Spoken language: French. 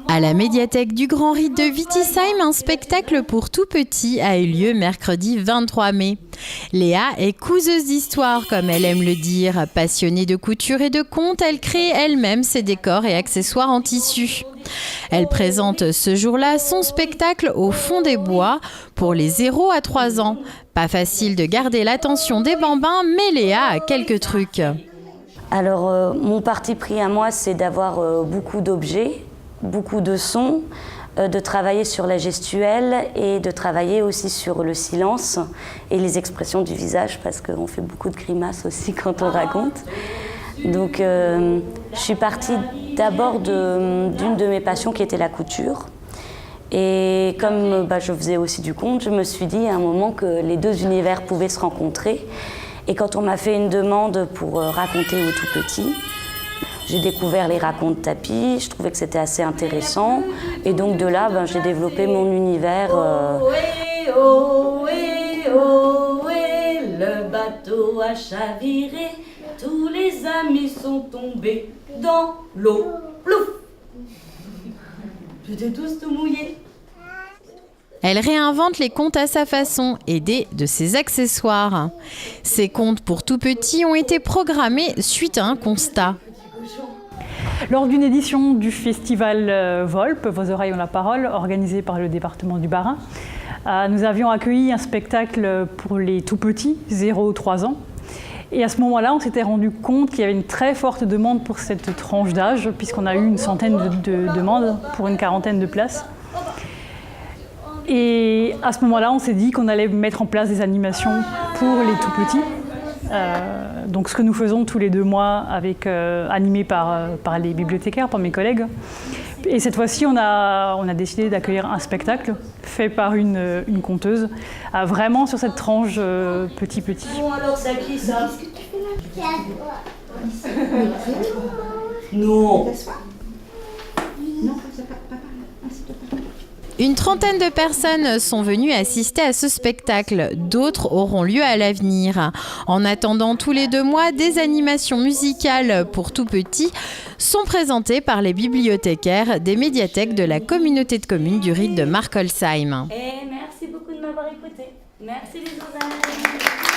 À la médiathèque du Grand Rite de Wittisheim, un spectacle pour tout petit a eu lieu mercredi 23 mai. Léa est couseuse d'histoire, comme elle aime le dire. Passionnée de couture et de contes, elle crée elle-même ses décors et accessoires en tissu. Elle présente ce jour-là son spectacle au fond des bois pour les 0 à 3 ans. Pas facile de garder l'attention des bambins, mais Léa a quelques trucs. Alors, mon parti pris à moi, c'est d'avoir beaucoup d'objets, beaucoup de sons, de travailler sur la gestuelle et de travailler aussi sur le silence et les expressions du visage parce qu'on fait beaucoup de grimaces aussi quand on raconte. Donc je suis partie d'abord d'une de mes passions qui était la couture. Et comme je faisais aussi du conte, je me suis dit à un moment que les deux univers pouvaient se rencontrer. Et quand on m'a fait une demande pour raconter aux tout petits, j'ai découvert les racontes tapis, je trouvais que c'était assez intéressant. Et donc de là, j'ai développé mon univers. Ohé, ohé, le bateau a chaviré, tous les amis sont tombés dans l'eau. Plouf! J'étais tous tout mouillés. Elle réinvente les contes à sa façon, aidée de ses accessoires. Ces contes pour tout petits ont été programmés suite à un constat. Lors d'une édition du festival Volpe, Vos oreilles ont la parole, organisé par le département du Bas-Rhin, nous avions accueilli un spectacle pour les tout-petits, 0-3 ans. Et à ce moment-là, on s'était rendu compte qu'il y avait une très forte demande pour cette tranche d'âge, puisqu'on a eu une centaine de demandes pour une quarantaine de places. Et à ce moment-là, on s'est dit qu'on allait mettre en place des animations pour les tout-petits. Donc ce que nous faisons tous les 2 mois, animé par les bibliothécaires, par mes collègues. Et cette fois-ci, on a décidé d'accueillir un spectacle fait par une conteuse, vraiment sur cette tranche petit. Bon alors, c'est à qui ça? Non. Une trentaine de personnes sont venues assister à ce spectacle. D'autres auront lieu à l'avenir. En attendant, tous les 2 mois, des animations musicales pour tout petits sont présentées par les bibliothécaires des médiathèques de la communauté de communes du Rite de Markolsheim. Et merci beaucoup de m'avoir écouté. Merci les oreilles.